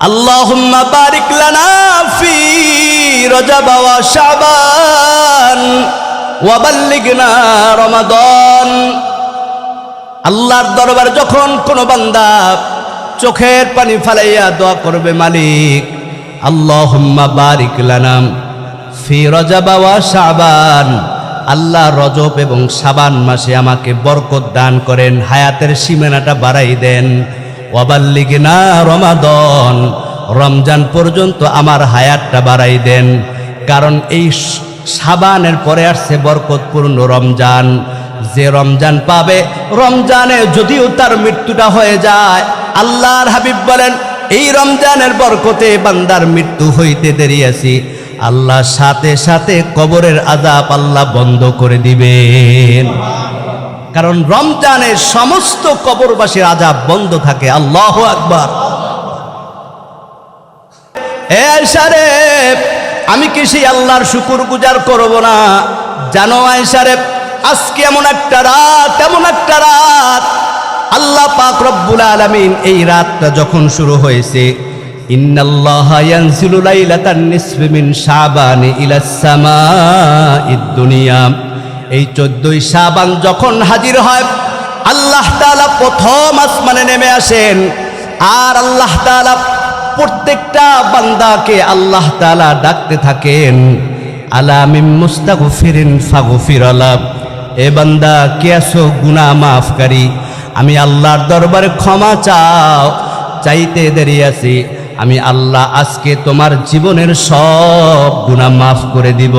আল্লাহুম্মা বারিক লানা ফি রজব ওয়া শাবান ওয়া বাল্লিগনা রমাদান। আল্লাহর দরবারে যখন কোন বান্দা চোখের পানি ফালাইয়া দোয়া করবে, মালিক আল্লাহুম্মা বারিক লানা ফি রজব ওয়া শাবান, আল্লাহ রজব এবং শাবান মাসে আমাকে বরকত দান করেন, হায়াতের সীমানাটা বাড়াই দেন। ওয়া বাল্লিগনা রমাদান, রমজান পর্যন্ত আমার হায়াতটা বাড়াই দেন। কারণ এই শাবানের পরে আসছে বরকতপূর্ণ রমজান। যে রমজান পাবে, রমজানে যদিও তার মৃত্যুটা হয়ে যায়, আল্লাহর হাবিব বলেন এই রমজানের বরকতে বান্দার মৃত্যু হইতে দেরি আছে, আল্লাহ সাথে সাথে কবরের আযাব আল্লাহ বন্ধ করে দিবেন। কারণ রমজানে সমস্ত কবরবাসীর আযাব বন্ধ থাকে। আল্লাহু আকবার। আয়েশা রে, আমি কি সেই আল্লাহর শুকর গুজার করব না? জানো আয়েশা রে, আজকে এমন একটা রাত আল্লাহ পাক রব্বুল আলামিন এই রাতটা যখন শুরু হয়েছে, ইন্নাল্লাহা ইয়ানজিলু লাইলাতান নিসফি মিন শাবান ইলাস সামাঈদ দুনিয়া, এই 14ই শাবান যখন হাজির হয়, আল্লাহ তাআলা প্রথম আসমানে নেমে আসেন। আর আল্লাহ তাআলা প্রত্যেকটা বান্দাকে আল্লাহ তাআলা ডাকতে থাকেন, আলা মিন মুস্তাগফিরিন ফাগফির লাহ, এ বান্দা কে আছো গুনাহ মাফকারী, আমি আল্লাহর দরবারে ক্ষমা চাও, চাইতে দেরি আছি, আমি আল্লাহ আজকে তোমার জীবনের সব গুনাহ মাফ করে দিব।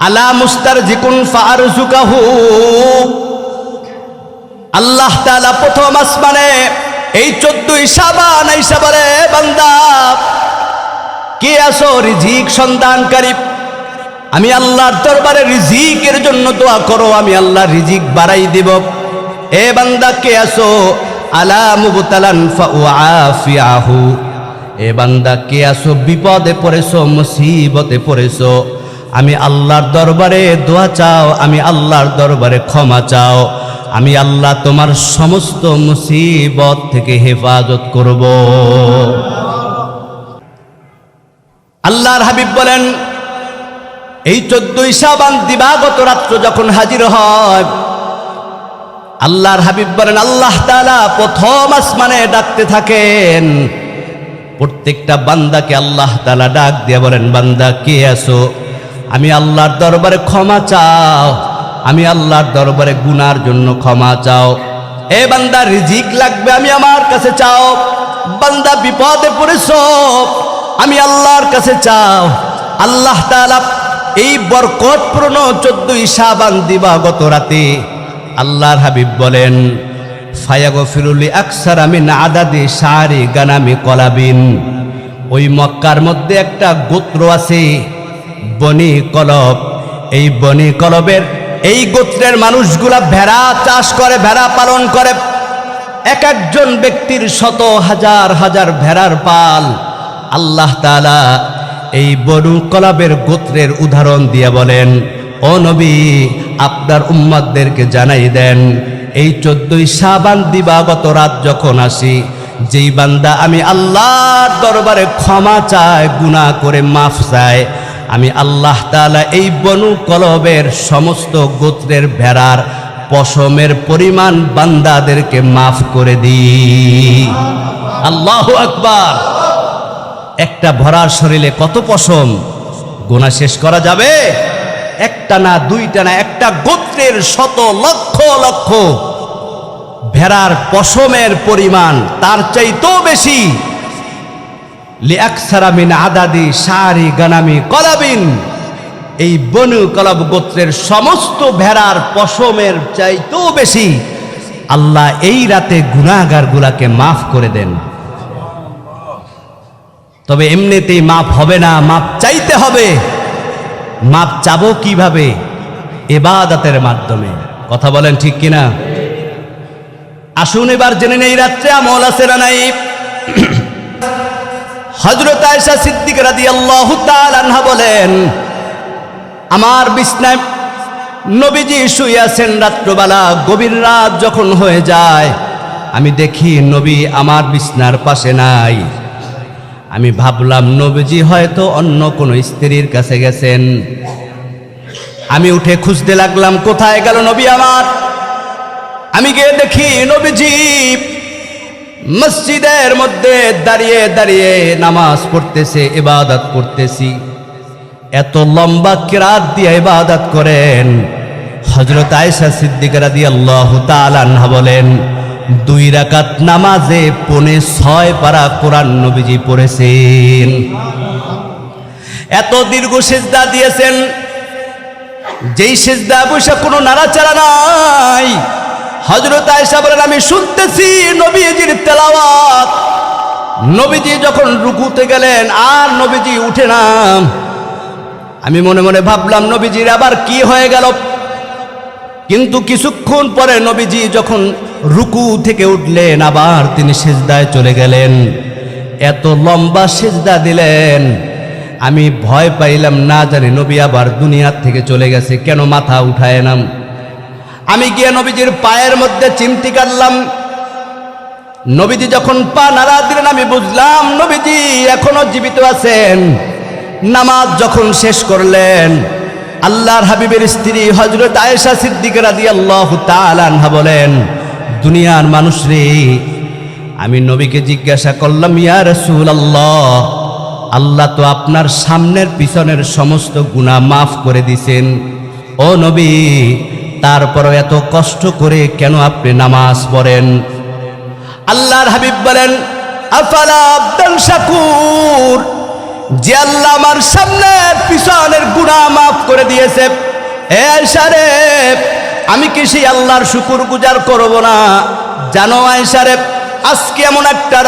আলা মুস্তারজিকুন ফারজুকাহু, আল্লাহ তাআলা প্রথম আসমানে এই 14ই শাবান আইসা বলে, বান্দা কে আছো রিজিক সন্ধানকারী, আমি আল্লাহর দরবারে রিজিকের জন্য দোয়া করো, আমি আল্লাহ রিজিক বাড়াই দিব। এ বান্দা কে আছো আলা মুবতালান ফাউআফিয়াহু, এ বান্দা কে আছো বিপদে পড়েছো, মুসিবতে পড়েছো, আমি আল্লাহর দরবারে দোয়া চাও, আমি আল্লাহর দরবারে ক্ষমা চাও, আমি আল্লাহ তোমার সমস্ত মুসিবত থেকে হেফাজত করব। আল্লাহর হাবিব বলেন, এই 14ই শাবান দিবাগত রাত্র যখন হাজির হয়, আল্লাহর হাবিব বলেন আল্লাহ তাআলা প্রথম আসমানে ডাকতে থাকেন, প্রত্যেকটা বান্দাকে আল্লাহ তাআলা ডাক দিয়ে বলেন, বান্দা কে আছো, আমি আল্লাহর দরবারে ক্ষমা চাও, আমি আল্লাহর দরবারে গুনার জন্য ক্ষমা চাও। এ বান্দা রিজিক লাগবে, আমি আমার কাছে চাও, বান্দা বিপদে পড়েছো, আমি আল্লাহর কাছে চাও। আল্লাহ তাআলা এই বরকতপূর্ণ 14ই শাবান দিবাগত রাতে আল্লাহর হাবিব বলেন, ফায়াগফিরু লি আকসারা মিন আদাদি শারি গানামি কলাবিন, ওই মক্কার মধ্যে একটা গোত্র আছে বনি কলব, এই বনি কলবের এই গোত্রের মানুষগুলা ভেড়া চাষ করে, ভেড়া পালন করে, এক একজন ব্যক্তির শত হাজার হাজার ভেড়ার পাল। আল্লাহ তাআলা এই বনু কলবের গোত্রের উদাহরণ দিয়ে বলেন, ও নবী আপনার উম্মতদেরকে জানাই দেন, এই 14ই শাবান দিবাগত রাত যখন আসি, যেই বান্দা আমি আল্লাহর দরবারে ক্ষমা চায়, গুনাহ করে মাফ চায়, আমি আল্লাহ তাআলা এই বনু কলবের সমস্ত গোত্রের ভেড়ার পশমের পরিমাণ বান্দাদেরকে মাফ করে দিই। আল্লাহু আকবার। একটা ভরার শরীরে কত পশম, গোনা শেষ করা যাবে? একটা না, দুইটা না, একটা গোত্রের শত লক্ষ লক্ষ ভেড়ার পশমের পরিমাণ তার চাইতেও বেশি। লিআকসারা মিন আদাদি শারি গানামি কলাবিন, এই বনু কলব গোত্রের সমস্ত ভেড়ার পশমের চাইতেও বেশি আল্লাহ এই রাতে গুনাহগারগুলোকে মাফ করে দেন। তবে এমনিতেই মাফ হবে না, মাফ চাইতে হবে। মাফ চাবো কিভাবে? ইবাদতের মাধ্যমে। কথা বলেন ঠিক কিনা? আসুন এবার জেনে নেই রাত্রে আমল আছে না নাই। হযরত আয়েশা সিদ্দিকা রাদিয়াল্লাহু তাআলা আনহা বলেন, আমার বিছনায় নবীজি শুয়ে আছেন রাত্রবেলা, গভীর রাত যখন হয়ে যায় আমি দেখি নবী আমার বিছনার পাশে নাই। আমি ভাবলাম নবীজি হয়তো অন্য কোনো স্ত্রীর কাছে গেছেন। আমি উঠে খুঁজতে লাগলাম কোথায় গেল নবী আমার। আমি গিয়ে দেখি নবীজি মসজিদের মধ্যে দাঁড়িয়ে দাঁড়িয়ে নামাজ পড়তেছে, ইবাদত করতেছি। এত লম্বা কিরাত দিয়ে ইবাদত করেন। হযরত আয়েশা সিদ্দিকা রাদিয়াল্লাহু তাআলা আনহা বলেন 2 রাকাত নামাজে 6.5 পারা কোরআন নবীজি পড়েছেন। এত দীর্ঘ সিজদা দিয়েছেন, যেই সিজদা বসে কোনো নাড়াচাড়া নাই। হযরত আয়েশা বলেন আমি শুনতেছি নবীজির তেলাওয়াত। নবীজি যখন রুকুতে গেলেন আর নবীজি উঠে না। আমি মনে মনে ভাবলাম নবীজির আবার কি হয়ে গেল। কিন্তু কিছুক্ষণ পরে নবীজি যখন রুকু থেকে উঠলেন আবার তিনি সিজদায় চলে গেলেন। এত লম্বা সিজদা দিলেন, আমি ভয় পাইলাম না জানি নবী আবার দুনিয়ার থেকে চলে গেছে, কেন মাথা উঠায় নাম। আমি গিয়ে নবীজির পায়ের মধ্যে চিমটি কাটলাম। নবীজি যখন পা নাড়া দিলেন আমি বুঝলাম নবীজি এখনো জীবিত আছেন। নামাজ যখন শেষ করলেন, আল্লাহর হাবিবের স্ত্রী হযরত আয়েশা সিদ্দিকা রাদিয়াল্লাহু তাআলা আনহা বলেন দুনিয়ার মানুষ রে, আমি নবীকে জিজ্ঞাসা করলাম ইয়া রাসূলুল্লাহ, আল্লাহ তো আপনার সামনের পিছনের সমস্ত গুনাহ মাফ করে দিয়েছেন, ও নবী তারপরও এত কষ্ট করে কেন আপনি নামাজ পড়েন? আল্লাহর হাবিব বলেন আফালা আবদান শাকুর, যে আল্লাহ আমার সামনের পিছনের গুনাহ মাফ করে দিয়েছে, এ আয়েশা রে আমি কি সেই আল্লাহর শুকর গুজার করব না? জানো আয়েশা রে, আজকে এমন একটা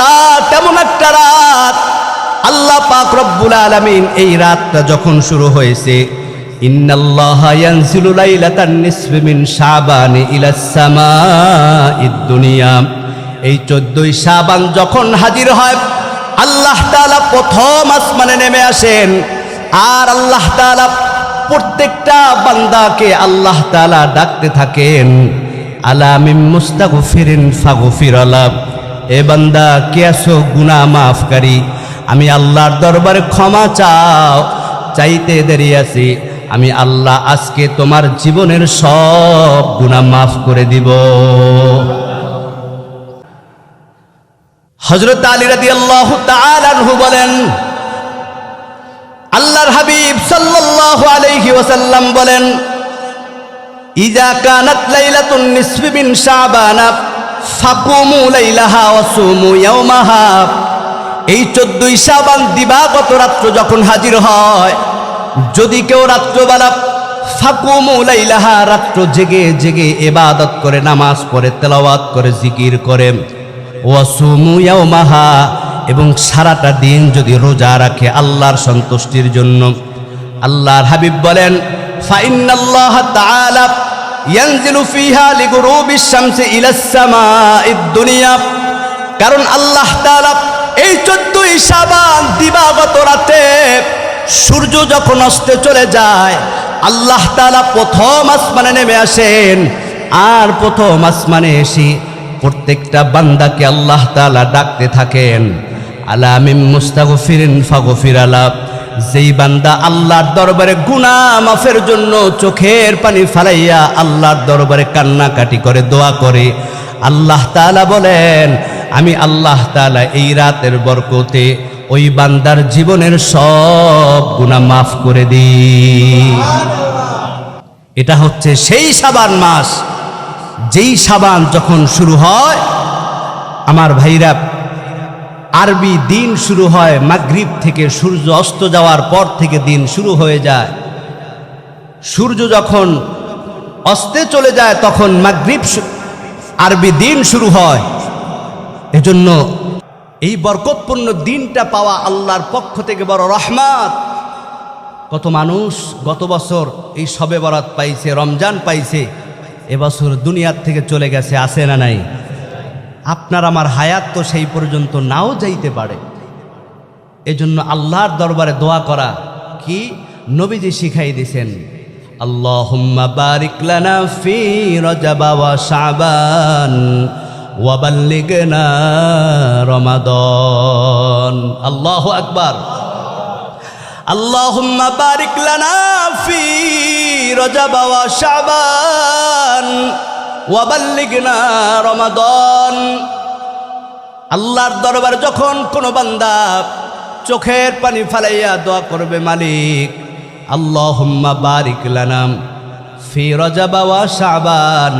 রাত আল্লাহ পাক রব্বুল আলামিন এই রাতটা যখন শুরু হয়েছে, ইন্নাল্লাহা ইয়ানজিলু লাইলাতান নিসফি মিন শাবান ইলাস সামাঈদ দুনিয়া, এই 14ই শাবান যখন হাজির হয় আল্লাহ তাআলা প্রথম আসমানে নেমে আসেন। আর আল্লাহ তাআলা প্রত্যেকটা বান্দাকে আল্লাহ তাআলা ডাকতে থাকেন আলা মিন মুস্তাগফিরিন ফাগফির লাহ, এ বান্দা কে আছো গুনাহ মাফকারী, আমি আল্লাহর দরবারে ক্ষমা চাও। চাইতে দেরি আছি, আমি আল্লাহ আজকে তোমার জীবনের সব গুনাহ মাফ করে দিব। হযরত আলী রাদিয়াল্লাহু তাআলা আনহু বলেন আল্লাহর হাবিব সাল্লাল্লাহু আলাইহি ওয়াসাল্লাম বলেন ইযা কানাত লাইলাতুন নিসফি মিন শাবান ফাকুমু লাইলাহা ওয়া সুমু ইয়াওমাহা, এই 14ই শাবান দিবাগত রাত্র যখন হাজির হয়, যদি কেউ রাত্রবেলা ফাকুমু লাইলাহা রাত্র জেগে জেগে ইবাদত করে, নামাজ পড়ে, তেলাওয়াত করে, জিকির করে, ওয়া সুমু ইয়াওমাহা এবং সারাটা দিন যদি রোজা রাখে আল্লাহর সন্তুষ্টির জন্য, আল্লাহর হাবিব বলেন ফা ইন্নাল্লাহা তাআলা ইয়ানজিলু ফিহা লিগুরুবিশ শামসি ইলাস সামাঈদ দুনিয়া, কারণ আল্লাহ তাআলা এই 14ই শাবান দিবাগত রাতে সূর্য যখন অস্তে চলে যায় আল্লাহ তাআলা প্রথম আসমানে নেমে আসেন। আর প্রথম আসমানে এসে প্রত্যেকটা বান্দাকে আল্লাহ তাআলা ডাকতে থাকেন আলা মিন মুস্তাগফিরিন ফাগফির লাহ, যেই বান্দা আল্লাহর দরবারে গুনাহ মাফের জন্য চোখের পানি ফালাইয়া আল্লাহর দরবারে কান্নাকাটি করে, দোয়া করে, আল্লাহ তাআলা বলেন আমি আল্লাহ তাআলা এই রাতের বরকতে ওই বান্দার জীবনের সব গুনাহ মাফ করে দিই। এটা হচ্ছে সেই শাবান মাস, যেই শাবান যখন শুরু হয় আমার ভাইরা, আরবি দিন শুরু হয় মাগরিব থেকে, সূর্য অস্ত যাওয়ার পর থেকে দিন শুরু হয়ে যায়। সূর্য যখন অস্তে চলে যায় তখন মাগরিব আরবি দিন শুরু হয়। এজন্য এই বরকতপূর্ণ দিনটা পাওয়া আল্লাহর পক্ষ থেকে বড় রহমত। কত মানুষ গত বছর এই শবে বরাত পাইছে, রমজান পাইছে, এবছর দুনিয়ার থেকে চলে গেছে, আছে না নাই? আপনার আমার হায়াত তো সেই পর্যন্ত নাও যাইতে পারে। এজন্য আল্লাহর দরবারে দোয়া করা কি নবীজি শিখাই দিয়েছেন, আল্লাহুম্মা বারিক লানা ফি রজব ওয়া শাবান ওয়াবাল্লিগনা রমাদান। আল্লাহু আকবার। আল্লাহুম্মা বারিক লানা ফি রজব ওয়া শাবান ওয়াবাল্লিগনা রমাদান। আল্লাহর দরবার যখন কোনো বান্দা চোখের পানি ফালাইয়া দোয়া করবে, মালিক আল্লাহুম্মা বারিক লানা ফি রজব ওয়া শাবান,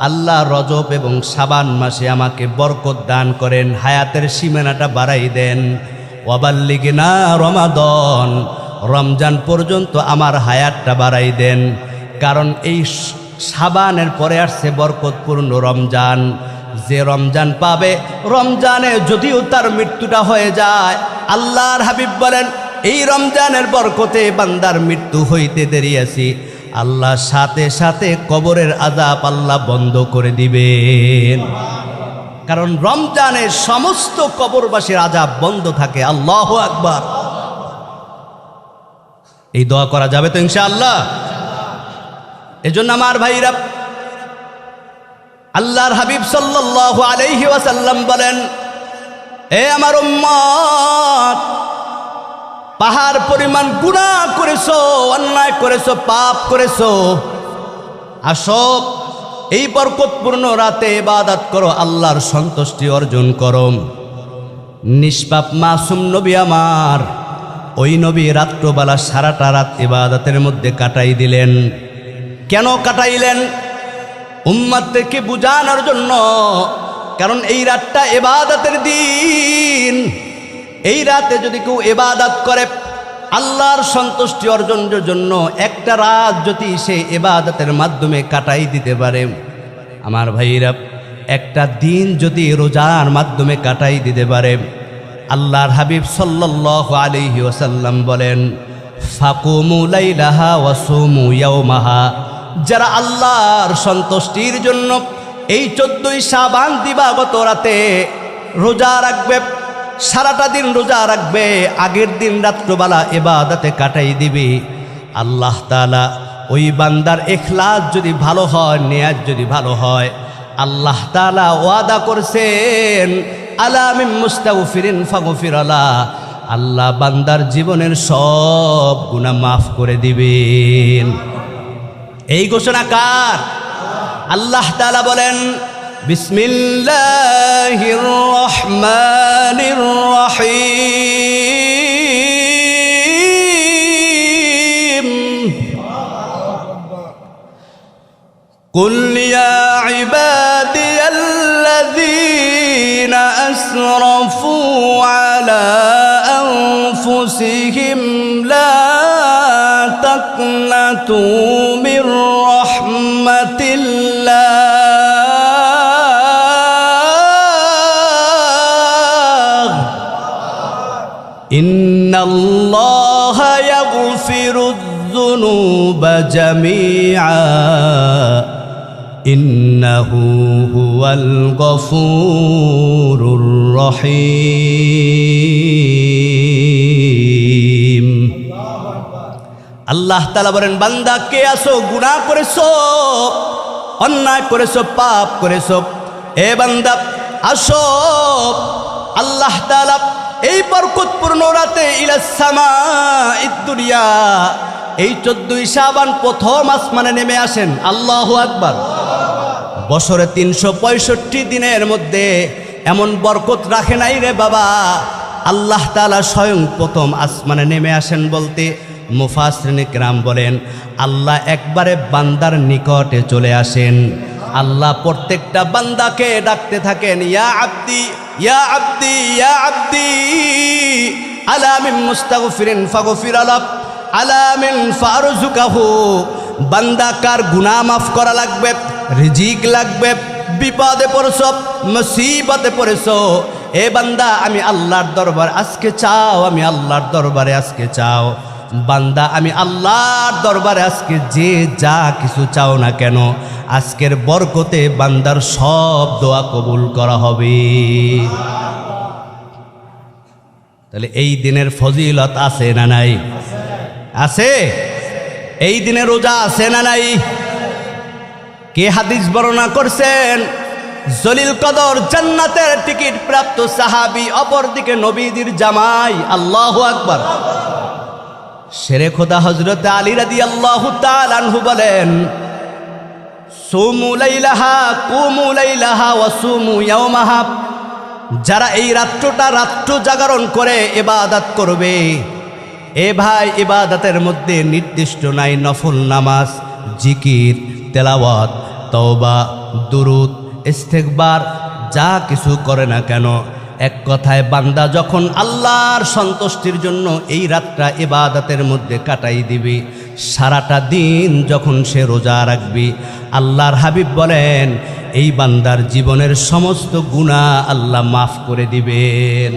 আল্লাহ রজব এবং শাবান মাসে আমাকে বরকত দান করেন, হায়াতের সীমানাটা বাড়াই দেন। ওয়াবাল্লিগনা রমাদান, রমজান পর্যন্ত আমার হায়াতটা বাড়াই দেন। কারণ এই শাবানের পরে আসছে বরকতপূর্ণ রমজান। যে রমজান পাবে, রমজানে যদিও তার মৃত্যুটা হয়ে যায়, আল্লাহর হাবিব বলেন এই রমজানের বরকতে বান্দার মৃত্যু হইতে দেরি আছে, আল্লাহ সাথে সাথে কবরের আযাব আল্লাহ বন্ধ করে দিবেন। কারণ রমজানের সমস্ত কবরবাসীর আযাব বন্ধ থাকে। আল্লাহু আকবার। এই দোয়া করা যাবে তো ইনশাআল্লাহ? এজন্য আমার ভাইরা, আল্লাহর হাবিব সাল্লাল্লাহু আলাইহি ওয়াসাল্লাম বলেন, এ আমার উম্মত, পাহাড় পরিমাণ গুনাহ করেছো, অন্যায় করেছো, পাপ করেছো, আসো এই বরকতপূর্ণ রাতে ইবাদত করো, আল্লাহর সন্তুষ্টি অর্জন করো। নিষ্পাপ মাসুম নবী আমার, ওই নবী রাত্রবেলা সারাটা রাত ইবাদতের মধ্যে কাটাই দিলেন। কেন কাটাইলেন? উম্মতকে বুঝানোর জন্য। কারণ এই রাতটা ইবাদতের দিন। এই রাতে যদি কেউ ইবাদত করে, আল্লাহর সন্তুষ্টি অর্জনের জন্য একটা রাত যদি সে ইবাদতের মাধ্যমে কাটাই দিতে পারে, আমার ভাইরা, একটা দিন যদি রোজার মাধ্যমে কাটাই দিতে পারে, আল্লাহর হাবিব সাল্লাল্লাহু আলাইহি ওয়াসাল্লাম বলেন, ফাকুমু লাইলাহা ওয়া সুমু ইয়াওমাহা, যারা আল্লাহর সন্তুষ্টির জন্য এই 14ই শাবান দিবাগত রাতে রোজা রাখবে, সারাটা দিন রোজা রাখবে, আগের দিন রাত্রবেলা ইবাদতে কাটাই দিবে, আল্লাহ তাআলা ওই বান্দার ইখলাস যদি ভালো হয়, নিয়াত যদি ভালো হয়, আল্লাহ তাআলা ওয়াদা করছেন, আলা মিন মুস্তাগফিরিন ফাগফির লা, আল্লাহ বান্দার জীবনের সব গুনাহ মাফ করে দিবেন। এই ঘোষণা কার? আল্লাহ তাআলা বলেন, বিসমিল্লাহির রহমানির রহিম, কুল ইয়া ইবাদিয়াল্লাযীনা আসরাফু আলা আনফুসিহিম লা তাকনাতু মির রাহমাতিল্লাহ, ইন্নাল্লাহা ইয়াগফিরুয-যুনুবা জামিআ, ইন্নাহু হুয়াল গফুরুর রহিম। আল্লাহ তাআলা বলেন, বান্দা কে আসো, গুনাহ করেছো, অন্যায় করেছো, পাপ করেছো, এ বান্দা আসো, আল্লাহ তাআলা এই বরকতপূর্ণ রাতে ইলাস সামাঈদ দুনিয়া, এই 14ই শাবান প্রথম আসমানে নেমে আসেন। আল্লাহু আকবার। বছরে 365 দিনের মধ্যে এমন বরকত রাখে নাই রে বাবা, আল্লাহ তাআলা স্বয়ং প্রথম আসমানে নেমে আসেন বলতে মুফাসসিরিন কিরাম বলেন, আল্লাহ একবারে বান্দার নিকটে চলে আসেন। আল্লাহ প্রত্যেকটা বান্দাকে ডাকতে থাকেন, ইয়া আব্দি ইয়া আব্দি ইয়া আব্দি, আলা মিন মুস্তাগফিরিন ফাগফির লা, আলা মিন ফারজুকাহু, বান্দা কার গুনাহ মাফ করা লাগবে, রিজিক লাগবে, বিপদে পড়ছো, মুসিবতে পড়েছো, এ বান্দা আমি আল্লাহর দরবার আজকে চাও, আমি আল্লাহর দরবারে আজকে চাও, বান্দা আমি আল্লাহর দরবারে আজকে যে যা কিছু চাও না কেন, আজকের বরকতে বান্দার সব দোয়া কবুল করা হবে। তাহলে এই দিনের ফজিলত আছে না নাই? আছে। এই দিনে রোজা আছে না নাই? কে হাদিস বর্ণনা করছেন? জলিল কদর জান্নাতের টিকিট প্রাপ্ত সাহাবী, অপরদিকে নবীদের জামাই। আল্লাহু আকবার। শেরে খোদা হযরত আলী রাদিয়াল্লাহু তাআলা আনহু বলেন, সুমু লাইলাহা কুমু লাইলাহা ওয়া সুমু ইয়াওমাহা, যারা এই রাত্রটা রাত্র জাগরণ করে ইবাদত করবে, এ ভাই ইবাদতের মধ্যে নির্দিষ্ট নাই নফল নামাজ, জিকির, তেলাওয়াত, তওবা, দুরুদ, ইস্তেগফার, যা কিছু করে না কেন, এক কথায় বান্দা যখন আল্লাহর সন্তুষ্টির জন্য এই রাতটা ইবাদতের মধ্যে কাটাই দিবে, সারাটা দিন যখন সে রোজা রাখবে, আল্লাহর হাবিব বলেন এই বান্দার জীবনের সমস্ত গুনাহ আল্লাহ মাফ করে দিবেন।